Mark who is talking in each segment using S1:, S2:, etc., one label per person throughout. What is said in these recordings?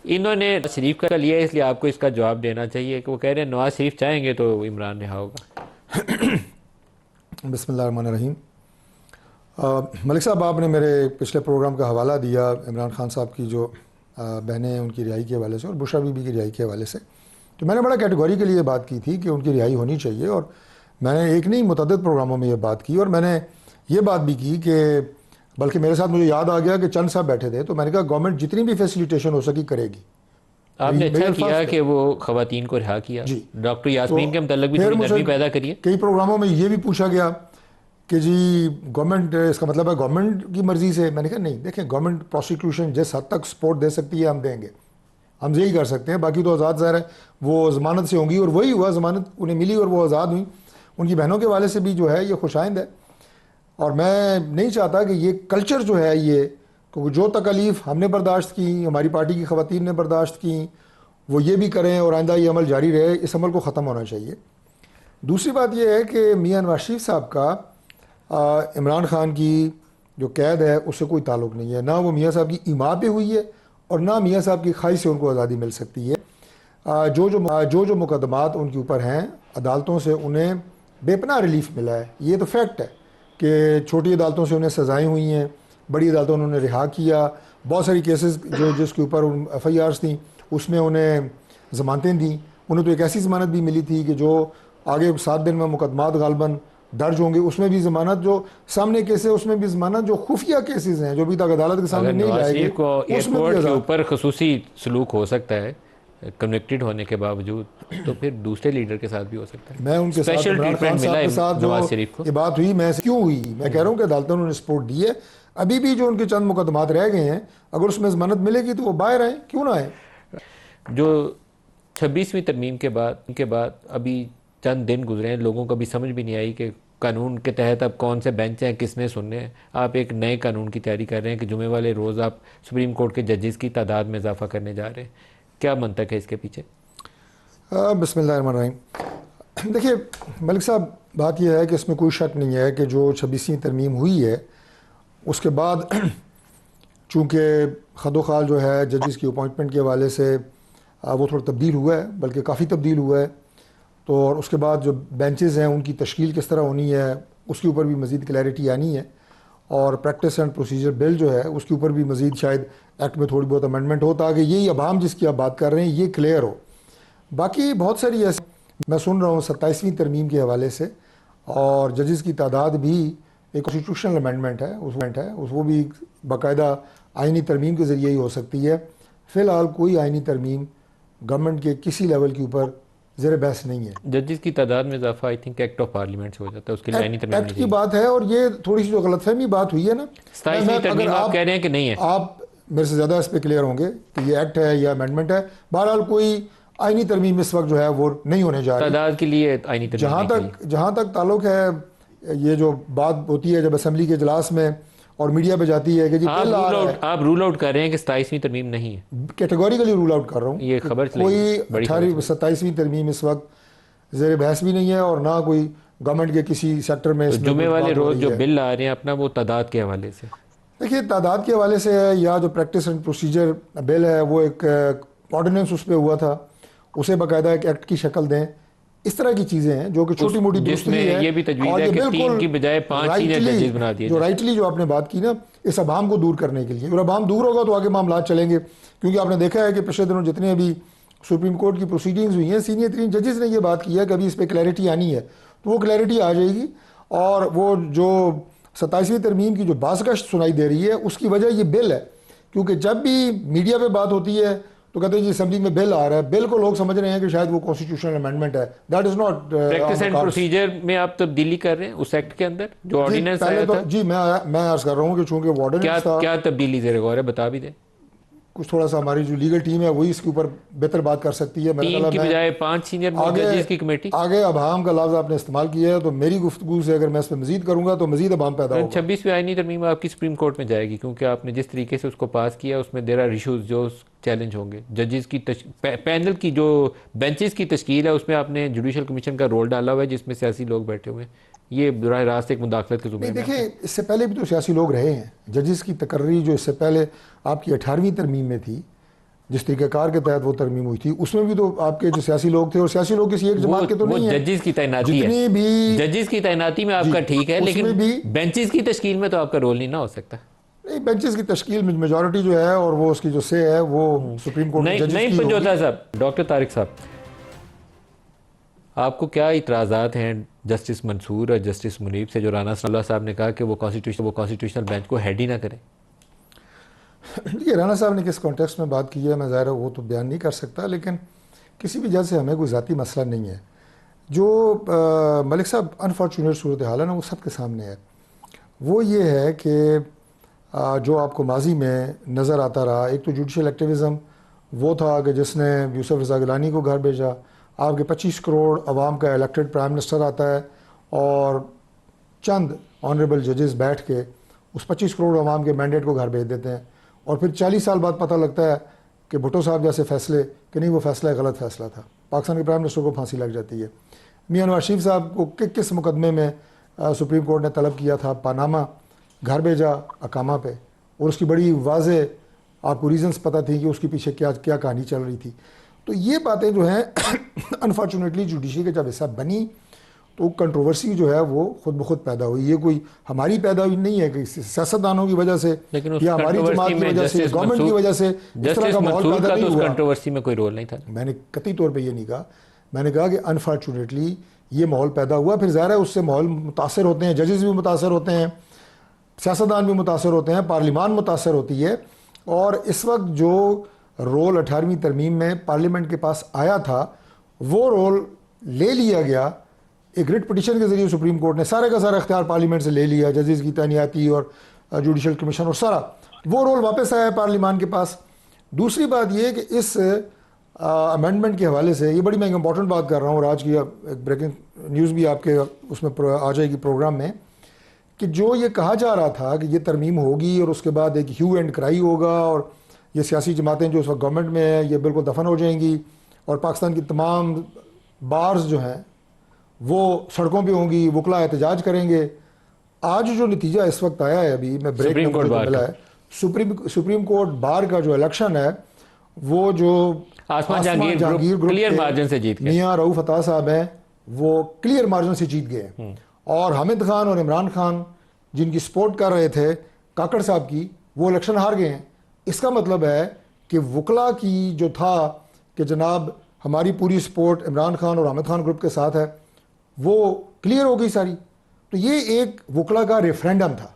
S1: इन्होंने शरीफ का लिया है, इसलिए आपको इसका जवाब देना चाहिए कि वो कह रहे हैं नवाज शरीफ चाहेंगे तो इमरान रिहा होगा।
S2: बिस्मिल्लाहिर्रहमानिर्रहीम। मलिक साहब, आपने मेरे पिछले प्रोग्राम का हवाला दिया इमरान खान साहब की जो बहनें हैं उनकी रिहाई के हवाले से और बुशरा बीबी की रिहाई के हवाले से, तो मैंने बड़ा कैटेगरी के लिए बात की थी कि उनकी रिहाई होनी चाहिए। और मैंने एक नहीं मुतअद्दिद प्रोग्रामों में ये बात की और मैंने ये बात भी की कि बल्कि मेरे साथ मुझे याद आ गया कि चंद साहब बैठे थे, तो मैंने कहा गवर्नमेंट जितनी भी फैसिलिटेशन हो सकी करेगी।
S1: आपने अच्छा किया
S2: है
S1: कि वो खवातीन को रिहा किया।
S2: जी।
S1: डॉक्टर
S2: तो
S1: यास्मीन के मतलब भी
S2: फिर
S1: थोड़ी
S2: मुझसे
S1: नरमी पैदा करिए।
S2: कई प्रोग्रामों में ये भी पूछा गया कि जी गवर्नमेंट, इसका मतलब है गवर्नमेंट की मर्जी से। मैंने कहा नहीं, देखें गवर्नमेंट प्रोसिक्यूशन जिस हद तक सपोर्ट दे सकती है हम देंगे, हम यही कर सकते हैं। बाकी तो आज़ाद ज़ाहिर है वो ज़मानत से होंगी और वही हुआ, ज़मानत उन्हें मिली और वो आज़ाद हुई। उनकी बहनों के वाले से भी जो है ये खुशाइंद है। और मैं नहीं चाहता कि ये कल्चर जो है ये, क्योंकि जो तकलीफ़ हमने बर्दाश्त की, हमारी पार्टी की ख़वातीन ने बर्दाश्त की, वो ये भी करें और आइंदा ये अमल जारी रहे। इस अमल को ख़त्म होना चाहिए। दूसरी बात यह है कि मियां नवाज शरीफ साहब का इमरान खान की जो कैद है उससे कोई ताल्लुक़ नहीं है। ना वो मियां साहब की इमा पे हुई है और ना मियां साहब की ख्वाहिश से उनको आज़ादी मिल सकती है। जो मुकदमात उनके ऊपर हैं अदालतों से उन्हें बेपनाह रिलीफ मिला है, ये तो फैक्ट है कि छोटी अदालतों से उन्हें सज़ाएँ हुई हैं, बड़ी अदालतों ने उन्हें रिहा किया। बहुत सारी केसेस जो जिसके ऊपर FIRs थी उसमें उन्हें ज़मानतें दी। उन्हें तो एक ऐसी ज़मानत भी मिली थी कि जो आगे 7 दिन में मुकदमात गालबन दर्ज होंगे उसमें भी ज़मानत, जो सामने केस है उसमें भी ज़मानत, जो खुफिया केसेस हैं जो अभी तक अदालत के सामने नहीं लाए गए
S1: को
S2: उसमें भी
S1: एयरपोर्ट के
S2: आज़ाद।
S1: ऊपर खसूसी सलूक हो सकता है कन्विक्टेड होने के बावजूद, तो फिर दूसरे लीडर के साथ भी हो सकता है।
S2: मैं उनके साथ
S1: स्पेशल
S2: इमरान खान
S1: ट्रीटमेंट मिला
S2: साहब के
S1: है
S2: साथ जो
S1: नवाज शरीफ को।
S2: ये बात हुई, मैं क्यों हुई, मैं कह रहा हूँ कि अदालतों ने उन्हें सपोर्ट दी है। अभी भी जो उनके चंद मुकदमात रह गए हैं, अगर उसमें ज़मानत मिलेगी तो वो बाहर आए, क्यों ना आए।
S1: जो 26वीं तरमीम के बाद अभी चंद दिन गुजरे हैं, लोगों को अभी समझ भी नहीं आई कि कानून के तहत अब कौन से बेंच हैं, किसने सुनने हैं। आप एक नए कानून की तैयारी कर रहे हैं कि जुमे वाले रोज़ आप सुप्रीम कोर्ट के जजेस की तादाद में इजाफा करने जा रहे हैं। क्या मंतक है इसके पीछे?
S2: बिस्मिल्लाहिर्रहमानिर्रहीम। देखिए मलिक साहब, बात यह है कि इसमें कोई शक नहीं है कि जो 26वीं तरमीम हुई है उसके बाद चूँकि खदोखाल जो है जजेस की अपॉइंटमेंट के हवाले से वो थोड़ा तब्दील हुआ है, बल्कि काफ़ी तब्दील हुआ है। तो और उसके बाद जो बेंचेस हैं उनकी तश्कील किस तरह होनी है उसके ऊपर भी मज़ीद क्लैरिटी आनी है। और प्रैक्टिस एंड प्रोसीजर बिल जो है उसके ऊपर भी मज़ीद शायद एक्ट में थोड़ी बहुत अमेंडमेंट हो ताकि यही अवाम जिसकी आप बात कर रहे हैं ये क्लियर हो। बाकी बहुत सारी ऐसी मैं सुन रहा हूँ 27वीं तरमीम के हवाले से, और जजेस की तादाद भी एक कॉन्स्टिट्यूशनल अमेंडमेंट है उस वो भी बाकायदा आइनी तरमीम के ज़रिए ही हो सकती है। फ़िलहाल कोई आइनी तरमीम गवर्नमेंट के किसी लेवल के ऊपर ज़ेर बहस नहीं है।
S1: जजेस की तादाद में इजाफा I think act of parliament से हो जाता है, उसके लिए आईनी तरमीम
S2: एक्ट
S1: नहीं
S2: की
S1: चाहिए।
S2: बात है और ये थोड़ी सी जो गलतफहमी बात हुई है ना,
S1: 27वीं तरमीम आप कह रहे हैं कि नहीं है?
S2: आप मेरे से ज़्यादा इस पर क्लियर होंगे कि ये एक्ट है या अमेंडमेंट है। बहरहाल कोई आइनी तरमीम इस वक्त जो है वो नहीं होने जा रही।
S1: तादाद के लिए आईनी तरमीम
S2: जहाँ तक ताल्लुक है, ये जो बात होती है जब असम्बली के इजलास में और मीडिया पे जाती है कि जी बिल आ रहा है,
S1: आप रूल आउट कर रहे हैं कि 27वीं तरमीम नहीं है?
S2: कैटेगोरिकली रूल आउट कर रहा हूँ।
S1: ये खबर
S2: कोई 27वीं तरमीम इस वक्त ज़ेर बहस भी नहीं है और ना कोई गवर्नमेंट के किसी सेक्टर में
S1: तो
S2: इसमें
S1: जुमे वाले रोज जो
S2: है।
S1: बिल आ रहे हैं अपना वो तादाद के हवाले से,
S2: देखिए तादाद के हवाले से है या जो प्रैक्टिस एंड प्रोसीजर बिल है वो एक ऑर्डिनेंस उस पर हुआ था, उसे बाकायदा एक एक्ट की शक्ल दें। इस तरह की चीज़ें हैं जो कि छोटी मोटी दुरुस्ती है।
S1: ये भी तजवीज़ है कि 3 की बजाय 5 सीनियर जजेस बना दिए
S2: जो राइटली जो आपने बात की ना, इस अवाम को दूर करने के लिए, और अवाम दूर होगा तो आगे मामला चलेंगे। क्योंकि आपने देखा है कि पिछले दिनों जितने अभी सुप्रीम कोर्ट की प्रोसीडिंग्स हुई हैं, सीनियर 3 जजेस ने ये बात की है कि अभी इस पर क्लैरिटी आनी है, तो वो क्लैरिटी आ जाएगी। और वो जो 27वीं तरमीम की जो बाज़गश्त सुनाई दे रही है उसकी वजह ये बिल है। क्योंकि जब भी मीडिया पे बात होती है तो कहते हैं जी असेंबली में बिल आ रहा है, बिल को लोग समझ रहे हैं कि शायद वो कॉन्स्टिट्यूशनल अमेंडमेंट है। That is not
S1: practice and procedure में आप तब्दीली कर रहे हैं उस एक्ट के अंदर जो ऑर्डिनेंस आया था।
S2: जी मैं अर्ज कर रहा हूँ कि चूंकि ऑर्डिनेंस
S1: क्या तब्दीली ज़ेर गौर है, बता भी दें।
S2: कुछ थोड़ा सा हमारी जो लीगल टीम है वही इसके ऊपर बेहतर बात कर सकती है।
S1: 3 की बजाय 5 सीनियर जजेस की कमेटी।
S2: आगे अभाम का लफ्ज़ आपने इस्तेमाल किया है तो मेरी गुफ्तगू से अगर मैं इस पर मजीद करूंगा तो मजीद अभाम पैदा होगा।
S1: 26वीं आईनी तरमीम आपकी सुप्रीम कोर्ट में जाएगी क्योंकि आपने जिस तरीके से उसको पास किया उसमें देर आर इशूज़ जो चैलेंज होंगे। जजेस की पैनल की जो बेंचेस की तश्कील है उसमें आपने जुडिशल कमीशन का रोल डाला हुआ है जिसमें सियासी लोग बैठे हुए हैं। ये बराह रास्त एक मुदाखलत के जुम्मे में।
S2: देखिए इससे पहले भी तो सियासी लोग रहे हैं। जजेस की तकर्री जो इससे पहले आपकी 18वीं तरमीम में थी, जिस तरीक़ेकार के तहत वो तरमीम हुई थी, उसमें भी तो आपके जो सियासी लोग थे, और सियासी लोग किसी एक जमात के तो
S1: वो
S2: नहीं है,
S1: जजेस की तैनाती है,
S2: जितनी भी।
S1: जजेस की तैनाती में
S2: जी,
S1: आपका ठीक है,
S2: उसमें
S1: लेकिन
S2: भी
S1: बेंचेस की तश्कील में तो आपका रोल नहीं ना हो सकता।
S2: नहीं, बेंचेस की तश्कील में मेजॉरिटी जो है और वो उसकी जो से है वो सुप्रीम कोर्ट के
S1: नहीं
S2: जजेस
S1: नहीं
S2: की होगी।
S1: पंजोता साहब, डॉक्टर तारिक साहब, आपको क्या इतराज़ात हैं जस्टिस मंसूर और जस्टिस मुनीब से, जो राना सनाउल्लाह साहब ने कहा कि वो कॉन्स्टिट्यूशनल बेंच को हेड ही ना करें?
S2: देखिए, राना साहब ने किस कॉन्टेक्स्ट में बात की है, मैं ज़ाहिर है वो तो बयान नहीं कर सकता, लेकिन किसी भी जज से हमें कोई ज़ाती मसला नहीं है। जो मलिक साहब अनफॉर्चुनेट सूरत हाल है ना, वो सबके सामने है। वो ये है कि जो आपको माजी में नज़र आता रहा, एक तो जुडिशल एक्टिविज़म वो था कि जिसने यूसुफ रज़ा गिलानी को घर भेजा। आपके 25 करोड़ आवाम का इलेक्टेड प्राइम मिनिस्टर आता है और चंद ऑनरेबल जजेस बैठ के उस 25 करोड़ आवाम के मैंडेट को घर भेज देते हैं, और फिर 40 साल बाद पता लगता है कि भुट्टो साहब जैसे फैसले कि नहीं, वो फैसला गलत फैसला था। पाकिस्तान के प्राइम मिनिस्टर को फांसी लग जाती है। मियां नवाज शरीफ साहब को किस मुकदमे में सुप्रीम कोर्ट ने तलब किया था, पानामा, घर भेजा अकामा पे, और उसकी बड़ी वाज़े आपको रीजंस पता थी कि उसके पीछे क्या क्या कहानी चल रही थी। तो ये बातें जो हैं अनफॉर्चुनेटली जुडिशरी के जब हिस्सा बनी तो कंट्रोवर्सी जो है वो खुद ब खुद पैदा हुई। ये कोई हमारी पैदा हुई नहीं है कि सियासतदानों की वजह से
S1: लेकिन उस
S2: या हमारी जमात
S1: कंट्रोवर्सी
S2: की
S1: में
S2: वजह से, गवर्नमेंट की वजह से इस तरह
S1: जस्टिस
S2: का माहौल
S1: मंसूर
S2: पैदा
S1: का
S2: नहीं
S1: तो उस
S2: हुआ।
S1: कंट्रोवर्सी में कोई रोल नहीं था।
S2: मैंने कतई तौर पे ये नहीं कहा, मैंने कहा कि अनफॉर्चुनेटली ये माहौल पैदा हुआ। फिर ज़ाहिर है उससे माहौल मुतासर होते हैं, जजेस भी मुतासर होते हैं, सियासतदान भी मुतासर होते हैं, पार्लिमान मुतासर होती है। और इस वक्त जो रोल 18वीं तरमीम में पार्लियामेंट के पास आया था, वो रोल ले लिया गया एक रिट पिटिशन के ज़रिए। सुप्रीम कोर्ट ने सारे का सारा अख्तियार पार्लियामेंट से ले लिया, जजेस की तैनाती और जुडिशल कमीशन और सारा वो रोल वापस आया है पार्लियामान के पास। दूसरी बात ये कि इस अमेंडमेंट के हवाले से, ये बड़ी मैं इंपॉर्टेंट बात कर रहा हूँ और आज की एक ब्रेकिंग न्यूज़ भी आपके उसमें आ जाएगी प्रोग्राम में, कि जो ये कहा जा रहा था कि ये तरमीम होगी और उसके बाद एक ह्यू एंड क्राई होगा और ये सियासी जमातें जो इस वक्त गवर्नमेंट में है ये बिल्कुल दफन हो जाएंगी और पाकिस्तान की तमाम बार्स जो हैं वो सड़कों पे होंगी, वकला एहतजाज करेंगे। आज जो नतीजा इस वक्त आया है, अभी मैं ब्रेक में मुझे मिला है, सुप्रीम कोर्ट बार का जो इलेक्शन है वो जो
S1: आसमान जहांगीर ग्रुप क्लियर मार्जिन से जीत गए,
S2: मियां रऊफ अता साहब हैं, वो क्लियर मार्जिन से जीत गए। और हामिद खान और इमरान खान जिनकी सपोर्ट कर रहे थे काकड़ साहब की, वो इलेक्शन हार गए हैं। इसका मतलब है कि वकला की जो था कि जनाब हमारी पूरी सपोर्ट इमरान खान और हामिद खान ग्रुप के साथ है, वो क्लियर हो गई सारी। तो ये एक वकला का रेफरेंडम था।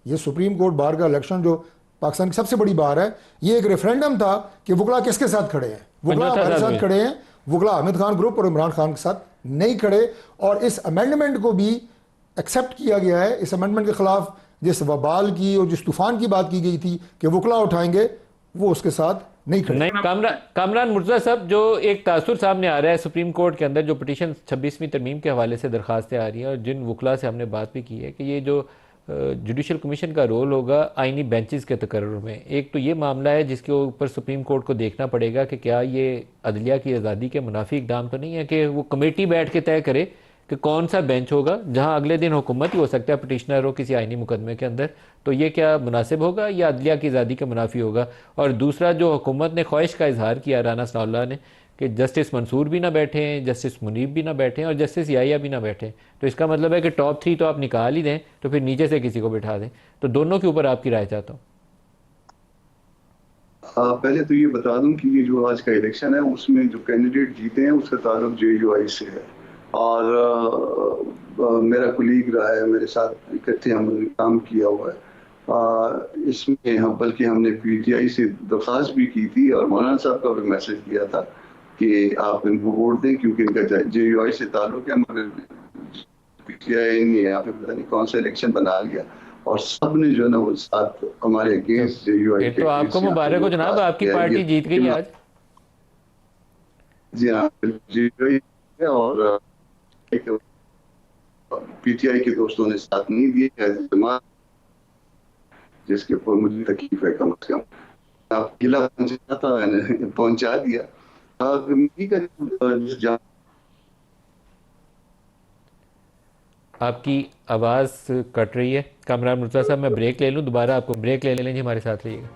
S2: ये सुप्रीम कोर्ट बार का इलेक्शन जो पाकिस्तान की सबसे बड़ी बार है, ये एक रेफरेंडम था कि वकला किसके साथ खड़े हैं। वकला हमारे साथ खड़े हैं, वकला हामिद खान ग्रुप और इमरान खान के साथ नहीं खड़े। और इस अमेंडमेंट को भी एक्सेप्ट किया गया है। इस अमेंडमेंट के खिलाफ जिस वबाल की और जिस तूफान की बात की गई थी कि वकला उठाएंगे, वो उसके साथ नहीं खड़े।
S1: नहीं, कामरान मुर्तज़ा साहब, जो एक तासुर सामने आ रहा है सुप्रीम कोर्ट के अंदर, जो पिटीशन 26वीं तरमीम के हवाले से दरखास्तें आ रही हैं और जिन वकला से हमने बात भी की है कि ये जो जुडिशल कमीशन का रोल होगा आइनी बेंचेस के तकर्रुर में, एक तो ये मामला है जिसके ऊपर सुप्रीम कोर्ट को देखना पड़ेगा कि क्या ये अदलिया की आज़ादी के मुनाफी इक़दाम तो नहीं है कि वो कमेटी बैठ के तय करे कि कौन सा बेंच होगा जहां अगले दिन हुकूमत ही हो सकता है पिटिशनर हो किसी आइनी मुकदमे के अंदर, तो ये क्या मुनासिब होगा या अदलिया की आज़ादी के मुनाफी होगा? और दूसरा, जो हुकूमत ने ख्वाहिश का इजहार किया राना सनाउल्लाह ने कि जस्टिस मंसूर भी ना बैठे हैं, जस्टिस मुनीब भी ना बैठे हैं और जस्टिस याहिया भी ना बैठे, तो इसका मतलब है कि टॉप 3 तो आप निकाल ही दें तो फिर नीचे से किसी को बिठा दें। तो दोनों के ऊपर आपकी राय चाहता हूँ।
S3: पहले तो ये बता दूं कि ये जो आज का इलेक्शन है उसमें जो कैंडिडेट जीते हैं उसका ताल्लुक JUI से है और मेरा कुलीग रहा है, मेरे साथ इकट्ठे हमने काम किया हुआ है। इसमें बल्कि हमने PTI से दरख्वास्त भी की थी और मौलाना साहब का भी मैसेज दिया था कि आप इनको वोट दें क्योंकि इनका JUI से ताल्लुक है, मगर PTI ने यहाँ पे पता नहीं कौन सा इलेक्शन बना लिया और सब ने जो है ना वो साथ हमारे अगेंस्ट JUI
S1: तो आपको मुबारक हो जनाब, आपकी पार्टी जीत गई आज।
S3: जी हाँ, JUI और PTI के दोस्तों ने साथ नहीं दिए, जिसके ऊपर मुझे तकलीफ है कम से कम। आप गिला पहुंचा दिया।
S1: आपकी आवाज़ कट रही है कामरान मुर्तज़ा साहब, मैं ब्रेक ले लूँ, दोबारा आपको ब्रेक ले लेंगे, हमारे साथ रहिएगा।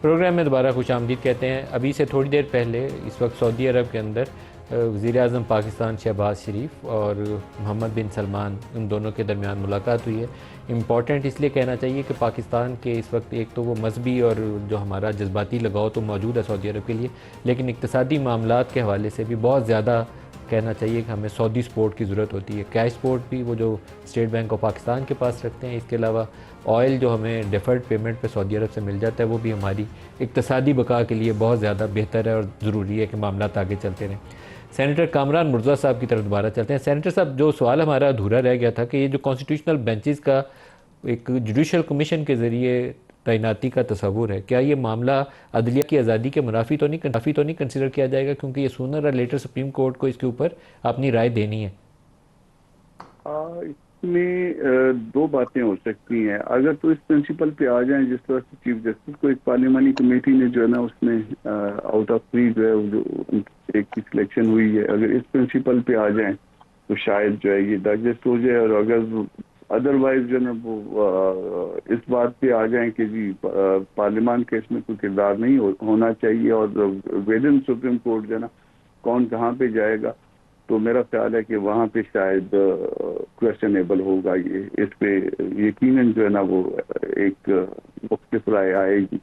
S1: प्रोग्राम में दोबारा खुश आमदीद कहते हैं। अभी से थोड़ी देर पहले इस वक्त सऊदी अरब के अंदर वज़ीर-ए-आज़म पाकिस्तान शहबाज शरीफ और मोहम्मद बिन सलमान, उन दोनों के दरमियान मुलाकात हुई है। इम्पॉर्टेंट इसलिए कहना चाहिए कि पाकिस्तान के इस वक्त एक तो वो मजहबी और जो हमारा जज्बाती लगाव तो मौजूद है सऊदी अरब के लिए, लेकिन इक़्तिसादी मामलात के हवाले से भी बहुत ज़्यादा कहना चाहिए कि हमें सऊदी सपोर्ट की ज़रूरत होती है। कैश सपोर्ट भी वो जो स्टेट बैंक ऑफ पाकिस्तान के पास रखते हैं, इसके अलावा ऑयल जो हमें डिफ़र्ड पेमेंट पे सऊदी अरब से मिल जाता है, वो भी हमारी इक़्तिसादी बका के लिए बहुत ज़्यादा बेहतर है और ज़रूरी है कि मामलात आगे चलते रहें। सेनेटर कामरान मुर्जा साहब की तरफ दोबारा चलते हैं। सेनेटर साहब, जो सवाल हमारा अधूरा रह गया था कि ये जो कॉन्स्टिट्यूशनल बेंचेस का एक जुडिशल कमीशन के ज़रिए तैनाती का तस्वुर है, क्या ये मामला अदलिया की आज़ादी के मुनाफी तो नहीं कंसिडर किया जाएगा, क्योंकि ये सूनर और लेटर सुप्रीम कोर्ट को इसके ऊपर अपनी राय देनी है?
S4: इसमें दो बातें हो सकती हैं। अगर तो इस प्रिंसिपल पे आ जाएं जिस तरह से चीफ जस्टिस को एक पार्लियामानी कमेटी ने जो है ना उसमें आउट ऑफ 3 जो है जो एक की सिलेक्शन हुई है, अगर इस प्रिंसिपल पे आ जाएं तो शायद जो है ये डाइजेस्ट हो जाए। और अगर अदरवाइज जो है ना वो इस बात पे आ जाएं कि जी पार्लियामान के इसमें कोई किरदार नहीं होना चाहिए और विद इन सुप्रीम कोर्ट जो है ना कौन कहाँ पे जाएगा, तो मेरा ख्याल है कि वहाँ पे शायद क्वेश्चनेबल होगा ये। इस पे यकीनन जो है ना वो एक मुख्तलिफ राय आएगी।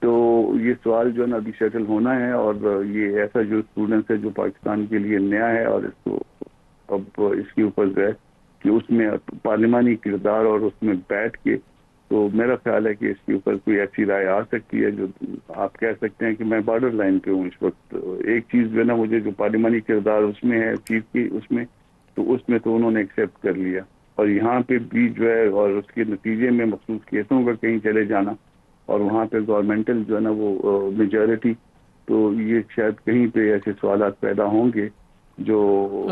S4: तो ये सवाल जो है ना अभी सेटल होना है और ये ऐसा जो स्टूडेंट्स है जो पाकिस्तान के लिए नया है और इसको अब इसके ऊपर जो है कि उसमें पार्लिमानी किरदार और उसमें बैठ के, तो मेरा ख्याल है कि इसके ऊपर कोई ऐसी राय आ सकती है जो आप कह सकते हैं कि मैं बॉर्डर लाइन पे हूँ इस वक्त। एक चीज़ जो है ना मुझे जो पार्लिमानी किरदार उसमें है चीफ की उसमें, तो उसमें तो उन्होंने एक्सेप्ट कर लिया और यहाँ पे भी जो है और उसके नतीजे में मखसूस केसों का कहीं चले जाना और वहाँ पे गवर्नमेंटल जो है ना वो मेजॉरिटी, तो ये शायद कहीं पे ऐसे सवाल पैदा होंगे जो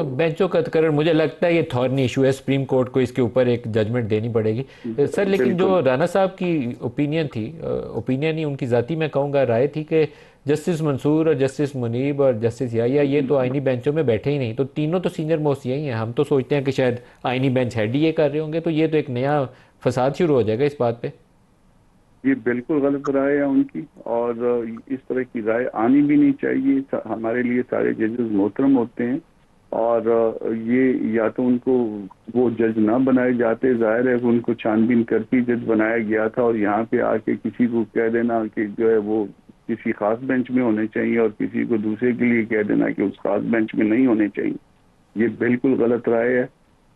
S1: बेंचों का तकर्रर, मुझे लगता है ये थॉर्नी इशू है, सुप्रीम कोर्ट को इसके ऊपर एक जजमेंट देनी पड़ेगी सर। लेकिन जो राना साहब की ओपिनियन थी, ओपिनियन ही उनकी ज़ाती मैं कहूँगा राय थी कि जस्टिस मंसूर और जस्टिस मुनीब और जस्टिस याहिया ये तो आइनी बेंचों में बैठे ही नहीं, तो तीनों तो सीनियर मोस्ट यही हैं। हम तो सोचते हैं कि शायद आइनी बेंच हेड ही ये कर रहे होंगे, तो ये तो एक नया फसाद शुरू हो जाएगा इस बात पर।
S4: ये बिल्कुल गलत राय है उनकी और इस तरह की राय आनी भी नहीं चाहिए। हमारे लिए सारे जजेस मोहतरम होते हैं और ये या तो उनको वो जज ना बनाए जाते, जाहिर है उनको छानबीन करके जज बनाया गया था और यहाँ पे आके किसी को कह देना कि जो है वो किसी खास बेंच में होने चाहिए और किसी को दूसरे के लिए कह देना कि उस खास बेंच में नहीं होने चाहिए, ये बिल्कुल गलत राय है।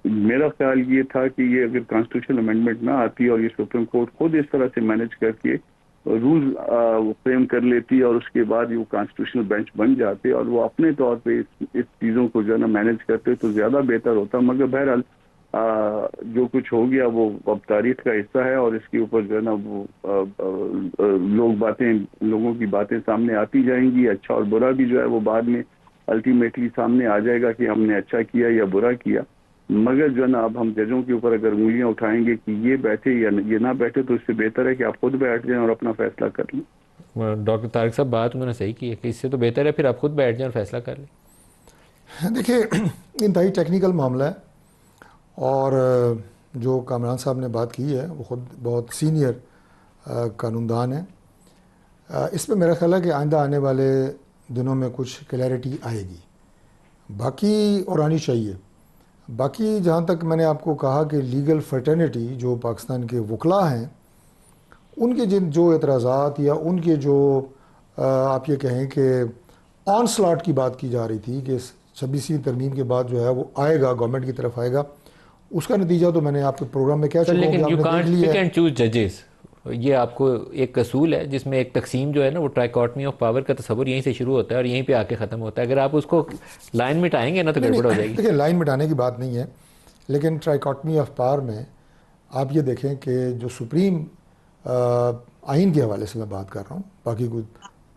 S4: मेरा ख्याल ये था कि ये अगर कॉन्स्टिट्यूशनल अमेंडमेंट ना आती और ये सुप्रीम कोर्ट खुद इस तरह से मैनेज करके रूल फ्रेम कर लेती और उसके बाद वो कॉन्स्टिट्यूशनल बेंच बन जाते और वो अपने तौर पे इस चीज़ों को जो है ना मैनेज करते तो ज़्यादा बेहतर होता। मगर बहरहाल जो कुछ हो गया वो अब तारीख का हिस्सा है और इसके ऊपर जो है ना वो लोगों की बातें सामने आती जाएंगी। अच्छा और बुरा भी जो है वो बाद में अल्टीमेटली सामने आ जाएगा कि हमने अच्छा किया या बुरा किया। मगर जो है ना अब हम जजों के ऊपर अगर उंगलियां उठाएंगे कि ये बैठे या ये ना बैठे, तो इससे बेहतर है कि आप खुद बैठ जाएं और अपना फैसला कर लें।
S1: डॉक्टर तारिक साहब बात उन्होंने सही की है कि इससे तो बेहतर है फिर आप खुद बैठ जाएं और फैसला कर लें।
S2: देखिए, इंतहाई टेक्निकल मामला है और जो कामरान साहब ने बात की है वो खुद बहुत सीनियर कानूनदान है। इस पर मेरा ख्याल है कि आइंदा आने वाले दिनों में कुछ क्लैरिटी आएगी, बाकी और आनी चाहिए। बाकी जहाँ तक मैंने आपको कहा कि लीगल फर्टर्निटी जो पाकिस्तान के वकला हैं उनके जो एतराज़ात या उनके जो आप ये कहें कि ऑन स्लॉट की बात की जा रही थी कि 26वीं तरमीम के बाद जो है वो आएगा, गवर्नमेंट की तरफ आएगा, उसका नतीजा तो मैंने आपके प्रोग्राम में क्या चुका हूं कि आपने देख लिया है।
S1: चूज जजेस, ये आपको एक असूल है जिसमें एक तकसीम जो है ना वो ट्राइकॉटमी ऑफ पावर का तस्वुर यहीं से शुरू होता है और यहीं पे आके ख़त्म होता है। अगर आप उसको लाइन मिटाएंगे ना तो गड़बड़ हो जाएगी।
S2: देखिए, लाइन मिटाने की बात नहीं है, लेकिन ट्राइकॉटमी ऑफ पावर में आप ये देखें कि जो सुप्रीम आइन के हवाले से मैं बात कर रहा हूँ, बाकी कोई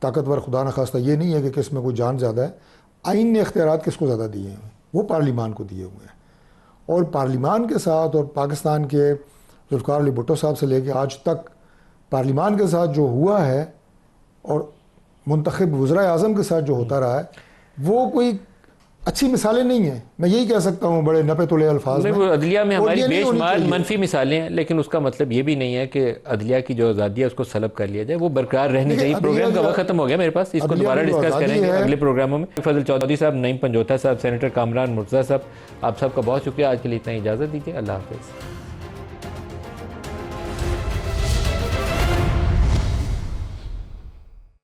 S2: ताकतवर खुदा न खास्ता ये नहीं है कि किस में कोई जान ज़्यादा है। आइन ने इख्तियारात किसको ज़्यादा दिए हैं? वो पार्लिमान को दिए हुए हैं और पार्लिमान के साथ और पाकिस्तान के जुल्फ़िकार अली भुट्टो साहब से लेके आज तक पार्लिमान के साथ जो हुआ है और मुंतखब वज़ीर-ए-आज़म के साथ जो होता रहा है वो कोई अच्छी मिसालें नहीं हैं, मैं यही कह सकता हूँ बड़े नपे तुले अल्फाज
S1: नहीं,
S2: में।
S1: वो अदलिया में
S2: और
S1: हमारी
S2: ये नहीं होनी
S1: बेशुमार
S2: चाहिए।
S1: मनफी मिसालें हैं, लेकिन उसका मतलब ये भी नहीं है कि अदलिया की जो आज़ादी है उसको सलब कर लिया जाए, वो बरकरार रहनी
S2: देखिए,
S1: चाहिए।
S2: अदलिया
S1: प्रोग्राम का
S2: की-
S1: वक्त खत्म हो गया मेरे पास, इसको
S2: अदलिया
S1: दोबारा
S2: की जो
S1: डिस्कस
S2: आज़ादी
S1: करेंगे
S2: है-
S1: अगले प्रोग्रामों में। फजल चौधरी साहब, नईम पंजोता साहब, सेनेटर कामरान मुर्तज़ा साहब, आप सबका बहुत शुक्रिया। आज के लिए इतना इजाज़त दीजिए। अल्लाह हाफिज़।